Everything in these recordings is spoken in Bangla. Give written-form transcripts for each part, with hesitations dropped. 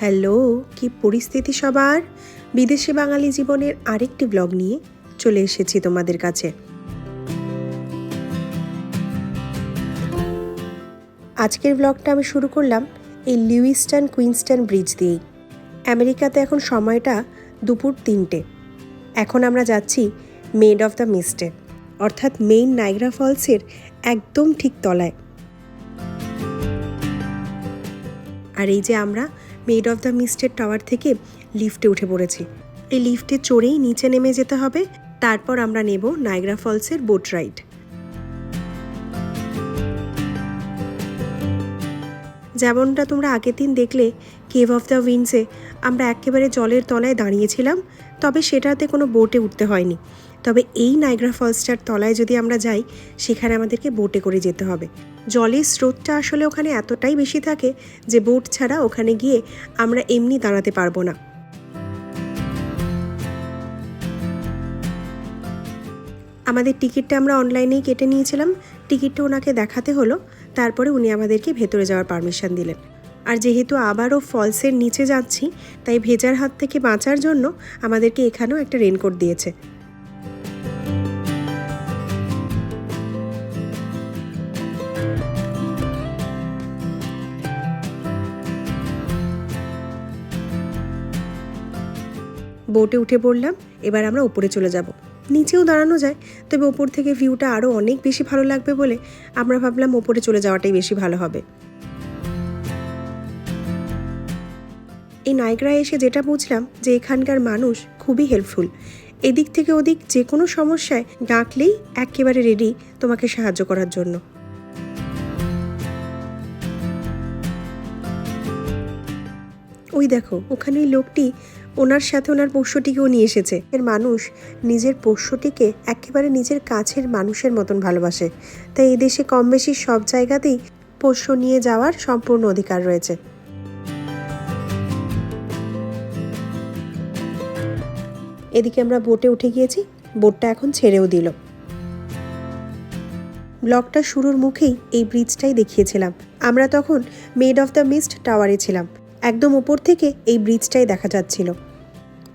হ্যালো, কি পরিস্থিতি সবার? বিদেশি বাঙালি জীবনের আরেকটি ব্লগ নিয়ে চলে এসেছি তোমাদের কাছে। আজকের ব্লগটা আমি শুরু করলাম এই লিউইস্টন কুইন্সটন ব্রিজ দিয়েই। আমেরিকাতে এখন সময়টা দুপুর 3টে। এখন আমরা যাচ্ছি মেড অফ দ্য মিস্টে, অর্থাৎ মেইন নায়াগ্রা ফলসের একদম ঠিক তলায়। আর এই যে আমরা মেড অফ দ্য মিস্টের টাওয়ার থেকে লিফটে উঠে পড়েছি। এই লিফটে চড়েই নিচে নেমে যেতে হবে, তারপর আমরা নেব নায়াগ্রা ফলসের বোট রাইড। যেমনটা তোমরা আগের দিন দেখলে কেভ অফ দ্য উইন্ডসে আমরা একেবারে জলের তলায় দাঁড়িয়েছিলাম, তবে সেটাতে কোনো বোটে উঠতে হয়নি। তবে এই নায়াগ্রা ফলসটার তলায় যদি আমরা যাই, সেখানে আমাদেরকে বোটে করে যেতে হবে। জলের স্রোতটা আসলে ওখানে এতটাই বেশি থাকে যে বোট ছাড়া ওখানে গিয়ে আমরা এমনি দাঁড়াতে পারবো না। আমাদের টিকিটটা আমরা অনলাইনেই কেটে নিয়েছিলাম। টিকিটটা ওনাকে দেখাতে হলো, তারপরে উনি আমাদেরকে ভেতরে যাওয়ার পারমিশন দিলেন। আর যেহেতু আবারও ফলসের নিচে যাচ্ছি, তাই ভেজার হাত থেকে বাঁচার জন্য আমাদেরকে এখানেও একটা রেনকোট দিয়েছে। বোটে উঠে পড়লাম, এবার আমরা উপরে চলে যাব। নিচেও দাঁড়ানো যায়, তবে ওপর থেকে ভিউটা আরও অনেক বেশি ভালো লাগবে বলে আমরা ভাবলাম ওপরে চলে যাওয়াটাই বেশি ভালো হবে। এই নায়াগ্রায় এসে যেটা বুঝলাম যে এখানকার মানুষ খুবই হেল্পফুল। এদিক থেকে ওদিক যে কোনো সমস্যায় ডাকলেই একেবারে রেডি তোমাকে সাহায্য করার জন্য। ওই দেখো, ওখানে লোকটি ওনার সাথে ওনার পোষ্যটিকেও নিয়ে এসেছে। এর মানুষ নিজের পোষ্যটিকে একেবারে নিজের কাছের মানুষের মতন ভালোবাসে, তাই এই দেশে কম বেশি সব জায়গাতেই পোষ্য নিয়ে যাওয়ার সম্পূর্ণ অধিকার রয়েছে। এদিকে আমরা বোটে উঠে গিয়েছি, বোটটা এখন ছেড়েও দিল। ব্লগটা শুরুর মুখেই এই ব্রিজটাই দেখিয়েছিলাম। আমরা তখন মেড অফ দ্য মিস্ট টাওয়ারে ছিলাম। একদম উপর থেকে এই ব্রিজটাই দেখা যাচ্ছিল।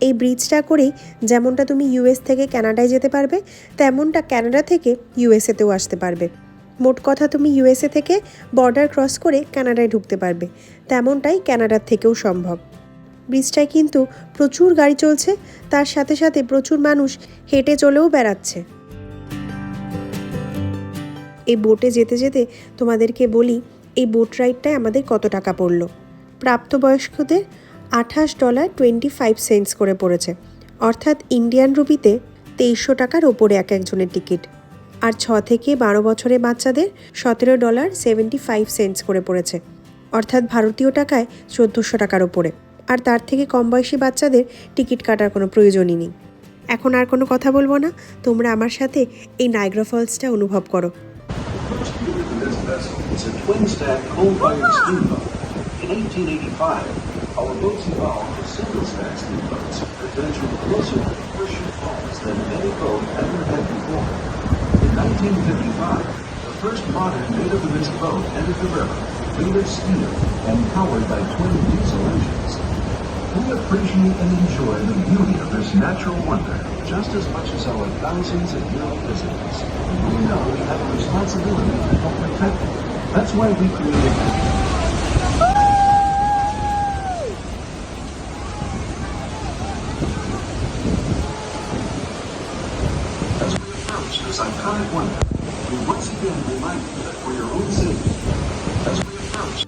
এই ব্রিজটা করেই যেমনটা তুমি ইউএস থেকে কানাডায় যেতে পারবে, তেমনটা কানাডা থেকে ইউএসএতেও আসতে পারবে। মোট কথা তুমি ইউএসএ থেকে বর্ডার ক্রস করে কানাডায় ঢুকতে পারবে, তেমনটাই কানাডার থেকেও সম্ভব। ব্রিজটায় কিন্তু প্রচুর গাড়ি চলছে, তার সাথে সাথে প্রচুর মানুষ হেঁটে চলেও বেড়াচ্ছে। এই বোটে যেতে যেতে তোমাদেরকে বলি এই বোট রাইডটায় আমাদের কত টাকা পড়লো। প্রাপ্তবয়স্কদের $28.25 করে পড়েছে, অর্থাৎ ইন্ডিয়ান রুপিতে 2300 টাকার ওপরে এক একজনের টিকিট। আর 6 থেকে 12 বছরের বাচ্চাদের $17.75 করে পড়েছে, অর্থাৎ ভারতীয় টাকায় 1400 টাকার ওপরে। আর তার থেকে কম বয়সী বাচ্চাদের টিকিট কাটার কোনো প্রয়োজনই নেই। এখন আর কোনো কথা বলবো না, তোমরা আমার সাথে এই নায়াগ্রা ফলসটা অনুভব করো। In 1885, our boats evolved as single-stack steamboats, adventuring closer to Horseshoe Falls than any boat ever had before. In 1955, the first modern made-of-the-mist boat entered the river, made of steel and powered by twin diesel engines. We appreciate and enjoy the beauty of this natural wonder just as much as our thousands of yearly visitors. And we know we have a responsibility to help protect it. That's why we created this iconic wonder. We once again remind you that for your own safety, as we approach.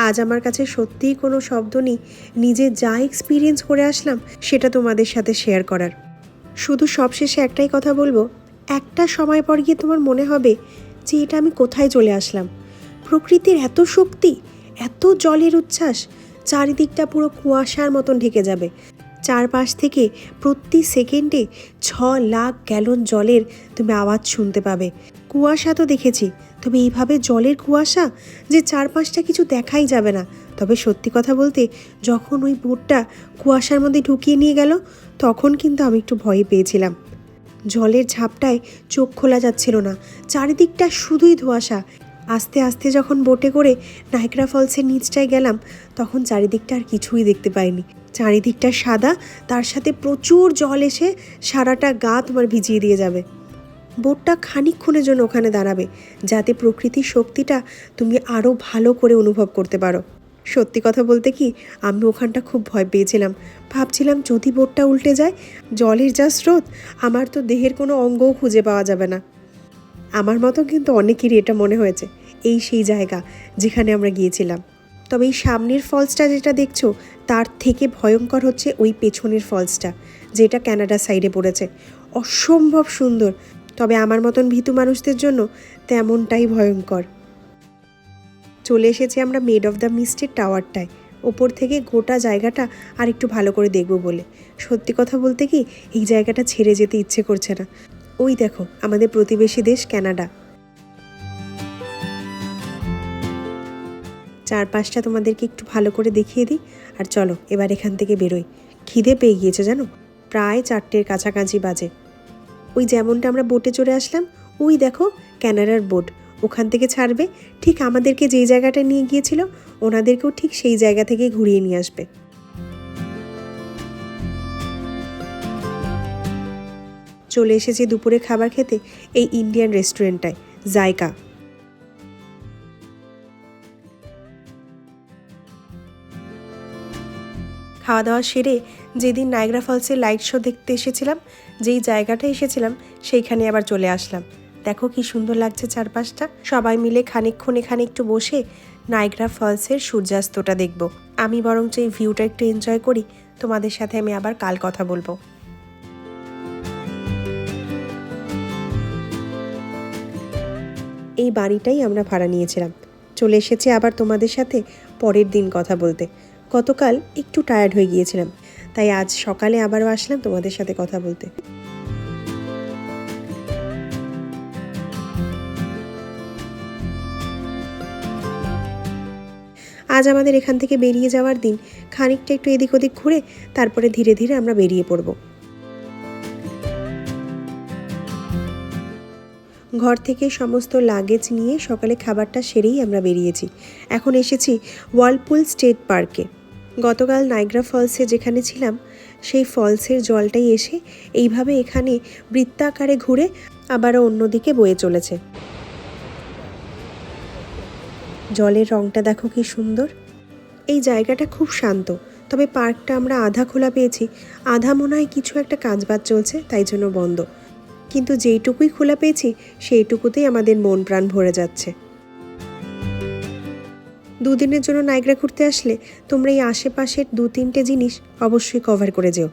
আজ আমার কাছে সত্যিই কোনো শব্দ নেই নিজে যা এক্সপিরিয়েন্স করে আসলাম সেটা তোমাদের সাথে শেয়ার করার। শুধু সবশেষে একটাই কথা বলবো, একটা সময় পর গিয়ে তোমার মনে হবে যে এটা আমি কোথায় চলে আসলাম। প্রকৃতির এত শক্তি, এত জলের উচ্ছ্বাস, চারিদিকটা পুরো কুয়াশার মতন ঢেকে যাবে। চারপাশ থেকে প্রতি সেকেন্ডে 6 লাখ গ্যালন জলের তুমি আওয়াজ শুনতে পাবে। কুয়াশা তো দেখেছি, তবে এইভাবে জলের কুয়াশা যে চারপাশটা কিছু দেখাই যাবে না। তবে সত্যি কথা বলতে, যখন ওই বোটটা কুয়াশার মধ্যে ঢুকিয়ে নিয়ে গেল, তখন কিন্তু আমি একটু ভয় পেয়েছিলাম। জলের ঝাপটায় চোখ খোলা যাচ্ছিল না, চারিদিকটা শুধুই ধোঁয়াশা। আস্তে আস্তে যখন বোটে করে নায়গ্রা ফলসের নিচটায় গেলাম, তখন চারিদিকটা আর কিছুই দেখতে পাইনি। চারিদিকটা সাদা, তার সাথে প্রচুর জল এসে সারাটা গা তোমার ভিজিয়ে দিয়ে যাবে। বোটটা খানিকক্ষণের জন্য ওখানে দাঁড়াবে, যাতে প্রকৃতির শক্তিটা তুমি আরও ভালো করে অনুভব করতে পারো। সত্যি কথা বলতে কি, আমি ওখানটা খুব ভয় পেয়েছিলাম। ভাবছিলাম যদি বোটটা উল্টে যায়, জলের যা স্রোত, আমার তো দেহের কোনো অঙ্গও খুঁজে পাওয়া যাবে না। আমার মতো কিন্তু অনেকেরই এটা মনে হয়েছে। এই সেই জায়গা যেখানে আমরা গিয়েছিলাম। তবে এই সামনের ফলসটা যেটা দেখছো, তার থেকে ভয়ঙ্কর হচ্ছে ওই পেছনের ফলসটা, যেটা কানাডা সাইডে পড়েছে। অসম্ভব সুন্দর, তবে আমার মতন ভীতু মানুষদের জন্য তেমনটাই ভয়ঙ্কর। চলে এসেছি আমরা মেড অফ দ্য মিস্টের টাওয়ারটায়। ওপর থেকে গোটা জায়গাটা আর একটু ভালো করে দেখব বলে। সত্যি কথা বলতে কি, এই জায়গাটা ছেড়ে যেতে ইচ্ছে করছে না। ওই দেখো আমাদের প্রতিবেশী দেশ কানাডা। চারপাশটা তোমাদেরকে একটু ভালো করে দেখিয়ে দিই, আর চলো এবার এখান থেকে বেরোই। খিদে পেয়ে গিয়েছে জানো, প্রায় 4টের কাছাকাছি বাজে। ওই যেমনটা আমরা বোটে চড়ে আসলাম, ওই দেখো ক্যানাডার বোট ওখান থেকে ছাড়বে, ঠিক আমাদেরকে যেই জায়গাটা নিয়ে গিয়েছিল ওনাদেরকেও ঠিক সেই জায়গা থেকে ঘুরিয়ে নিয়ে আসবে। চলে এসেছি দুপুরে খাবার খেতে এই ইন্ডিয়ান রেস্টুরেন্টটায়, জায়কা। খাওয়া দাওয়া সেরে যেদিন নায়গ্রা ফলসের লাইট শো দেখতে এসেছিলাম, যেই জায়গাটা এসেছিলাম সেইখানে আবার চলে আসলাম। দেখো কি সুন্দর লাগছে চারপাশটা। সবাই মিলে খানিকক্ষণ এখানে একটু বসে নায়গ্রা ফলসের সূর্যাস্তটা দেখব। আমি বরঞ্চ এই ভিউটা একটু এনজয় করি, তোমাদের সাথে আমি আবার কাল কথা বলবো। এই বাড়িটাই আমরা ভাড়া নিয়েছিলাম। চলে এসেছি আবার তোমাদের সাথে পরের দিন কথা বলতে। গতকাল একটু টায়ার্ড হয়ে গিয়েছিলাম, তাই আজ সকালে আবারও আসলাম তোমাদের সাথে কথা বলতে। আজ আমাদের এখান থেকে বেরিয়ে যাওয়ার দিন। খানিকটা একটু এদিক ওদিক ঘুরে তারপরে ধীরে ধীরে আমরা বেরিয়ে পড়ব। ঘর থেকে সমস্ত লাগেজ নিয়ে সকালে খাবারটা সেরেই আমরা বেরিয়েছি। এখন এসেছি ওয়ার্লপুল স্টেট পার্কে। গতকাল নায়গ্রা ফলসে যেখানে ছিলাম, সেই ফলসের জলটাই এসে এইভাবে এখানে বৃত্তাকারে ঘুরে আবারও অন্যদিকে বয়ে চলেছে। জলের রংটা দেখো কি সুন্দর। এই জায়গাটা খুব শান্ত, তবে পার্কটা আমরা আধা খোলা পেয়েছি, আধা মনে হয় কিছু একটা কাজবাজ চলছে তাই জন্য বন্ধ। কিন্তু যেইটুকুই খোলা পেয়েছি সেইটুকুতেই আমাদের মন প্রাণ ভরে যাচ্ছে। দুদিনের জন্য নায়গ্রা ঘুরতে আসলে তোমরা এই আশেপাশের 2-3টে জিনিস অবশ্যই কভার করে যেও।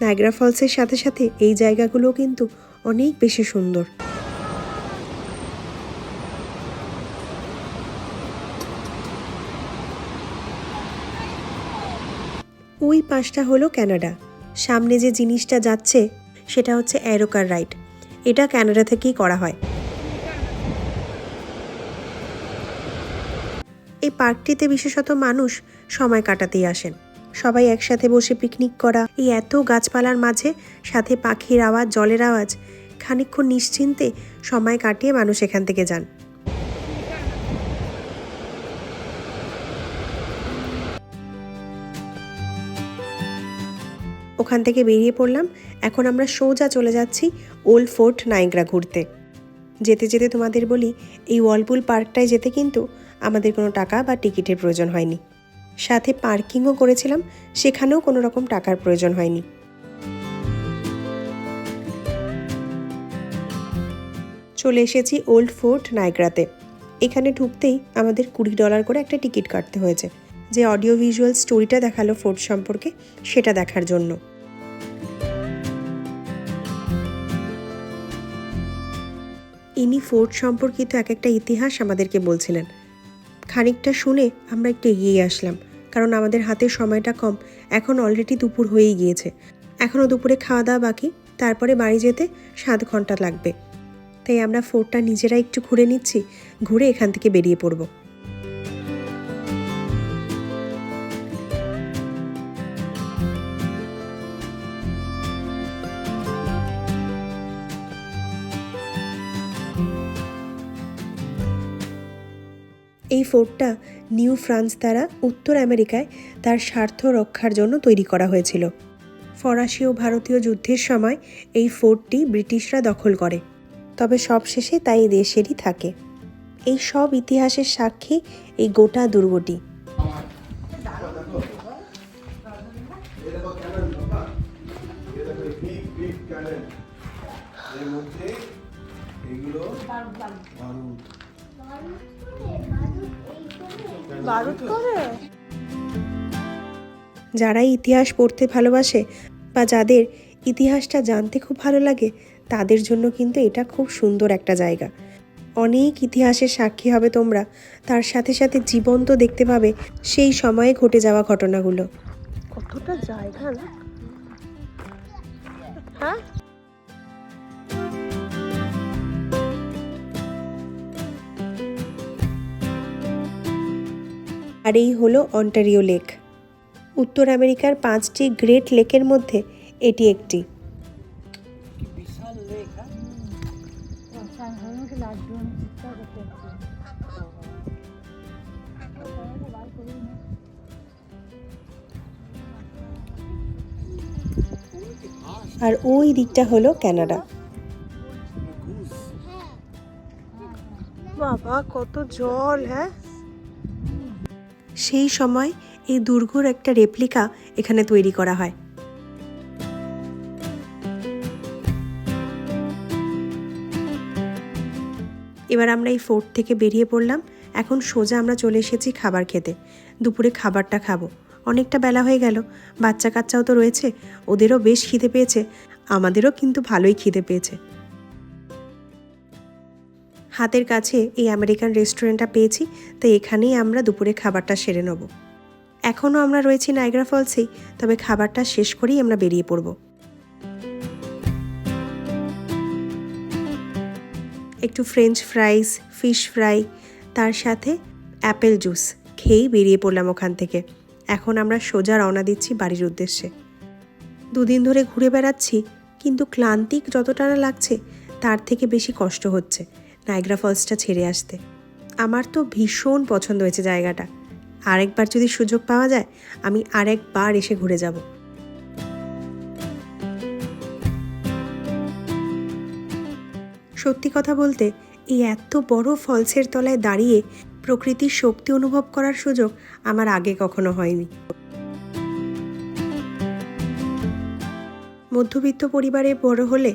নায়গ্রা ফলসের সাথে সাথে এই জায়গাগুলোও কিন্তু অনেক বেশি সুন্দর। ওই পাশটা হলো কানাডা। সামনে যে জিনিসটা যাচ্ছে সেটা হচ্ছে অ্যারোকার রাইড। এটা কানাডা থেকেই করা হয়। এই পার্কটিতে বিশেষত মানুষ সময় কাটাতেই আসেন। সবাই একসাথে বসে পিকনিক করা, এই এত গাছপালার মাঝে সাথে পাখির আওয়াজ, জলের আওয়াজ, খানিকক্ষণ নিশ্চিন্তে সময় কাটিয়ে মানুষ এখান থেকে যান। ওখান থেকে বেরিয়ে পড়লাম। এখন আমরা সোজা চলে যাচ্ছি ওল্ড ফোর্ট নায়গ্রা ঘুরতে। যেতে যেতে তোমাদের বলি, এই ওয়ার্লপুল পার্কটায় যেতে কিন্তু আমাদের কোনো টাকা বা টিকিটের প্রয়োজন হয়নি। সাথে পার্কিংও করেছিলাম, সেখানেও কোনো রকম টাকার প্রয়োজন হয়নি। চলে এসেছি ওল্ড ফোর্ট নায়গ্রাতে। এখানে ঢুকতেই আমাদের $20 করে একটা টিকিট কাটতে হয়েছে, যে অডিও ভিজুয়াল স্টোরিটা দেখালো ফোর্ট সম্পর্কে সেটা দেখার জন্য। ইনি ফোর্ট সম্পর্কিত এক একটা ইতিহাস আমাদেরকে বলছিলেন। খানিকটা শুনে আমরা একটু এগিয়ে আসলাম, কারণ আমাদের হাতে সময়টা কম। এখন অলরেডি দুপুর হয়েই গিয়েছে, এখনও দুপুরে খাওয়া দাওয়া বাকি, তারপরে বাড়ি যেতে 7 ঘন্টা লাগবে। তাই আমরা ফোর্টটা নিজেরা একটু ঘুরে নিচ্ছি, ঘুরে এখান থেকে বেরিয়ে পড়ব। এই ফোর্টটা নিউ ফ্রান্স দ্বারা উত্তর আমেরিকায় তার স্বার্থ রক্ষার জন্য তৈরি করা হয়েছিল। ফরাসি ও ভারতীয় যুদ্ধের সময় এই ফোর্টটি ব্রিটিশরা দখল করে, তবে সবশেষে তাই দেশেরই থাকে। এই সব ইতিহাসের সাক্ষী এই গোটা দুর্গটি। যারা ইতিহাস পড়তে ভালোবাসে বা যাদের ইতিহাসটা জানতে খুব ভালো লাগে, তাদের জন্য কিন্তু এটা খুব সুন্দর একটা জায়গা। অনেক ইতিহাসের সাক্ষী হবে তোমরা, তার সাথে সাথে জীবন্ত দেখতে পাবে সেই সময়ে ঘটে যাওয়া ঘটনাগুলো। কতটা জায়গা না? হ্যাঁ, আর এই হলো অন্টারিও লেক। উত্তর আমেরিকার 5টি গ্রেট লেকের মধ্যে এটি একটি। আর ওই দিকটা হলো কানাডা। বাবা কত জল! হ্যাঁ, সেই সময় এই দুর্গর একটা রেপ্লিকা এখানে তৈরি করা হয়। এবার আমরা এই ফোর্ট থেকে বেরিয়ে পড়লাম। এখন সোজা আমরা চলে এসেছি খাবার খেতে। দুপুরে খাবারটা খাবো, অনেকটা বেলা হয়ে গেল। বাচ্চা কাচ্চাও তো রয়েছে, ওদেরও বেশ খিদে পেয়েছে, আমাদেরও কিন্তু ভালোই খিদে পেয়েছে। হাতের কাছে এই আমেরিকান রেস্টুরেন্টটা পেয়েছি, তাই এখানেই আমরা দুপুরে খাবারটা সেরে নেব। এখনও আমরা রয়েছি নায়াগ্রা ফলসেই, তবে খাবারটা শেষ করেই আমরা বেরিয়ে পড়ব। একটু ফ্রেঞ্চ ফ্রাইস, ফিশ ফ্রাই, তার সাথে অ্যাপেল জুস খেয়েই বেরিয়ে পড়লাম ওখান থেকে। এখন আমরা সোজা রওনা দিচ্ছি বাড়ির উদ্দেশ্যে। দুদিন ধরে ঘুরে বেড়াচ্ছি, কিন্তু ক্লান্তিক যতটা না লাগছে তার থেকে বেশি কষ্ট হচ্ছে নায়াগ্রা ফলসটা ছেড়ে আসতে। আমার তো ভীষণ পছন্দ হয়েছে জায়গাটা। আরেকবার যদি সুযোগ পাওয়া যায়, আমি আরেকবার এসে ঘুরে যাব। সত্যি কথা বলতে, এই এত বড় ফলসের তলায় দাঁড়িয়ে প্রকৃতির শক্তি অনুভব করার সুযোগ আমার আগে কখনো হয়নি। মধ্যবিত্ত পরিবারে বড় হলে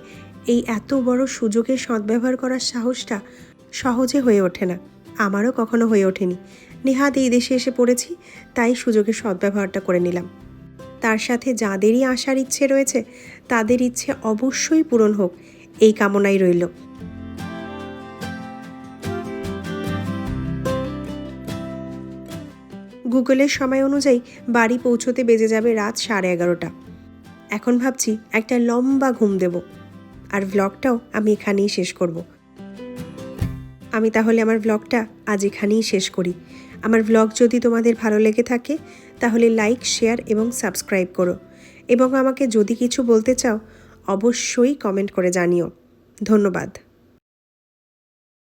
এই এত বড় সুযোগের সদ্ব্যবহার করার সাহসটা সহজে হয়ে ওঠে না। আমারও কখনো হয়ে ওঠেনি। নেহাত এই দেশে এসে পড়েছি, তাই সুযোগের সদ্ব্যবহারটা করে নিলাম। তার সাথে যাদেরই আসার ইচ্ছে রয়েছে তাদের ইচ্ছে অবশ্যই পূরণ হোক, এই কামনাই রইল। গুগলের সময় অনুযায়ী বাড়ি পৌঁছতে বেজে যাবে রাত 11:30। এখন ভাবছি একটা লম্বা ঘুম দেব, আর ব্লগটাও আমি এখানেই শেষ করব। আমি তাহলে আমার ব্লগটা আজ এখানেই শেষ করি। আমার ব্লগ যদি তোমাদের ভালো লেগে থাকে তাহলে লাইক, শেয়ার এবং সাবস্ক্রাইব করো, এবং আমাকে যদি কিছু বলতে চাও অবশ্যই কমেন্ট করে জানিও। ধন্যবাদ।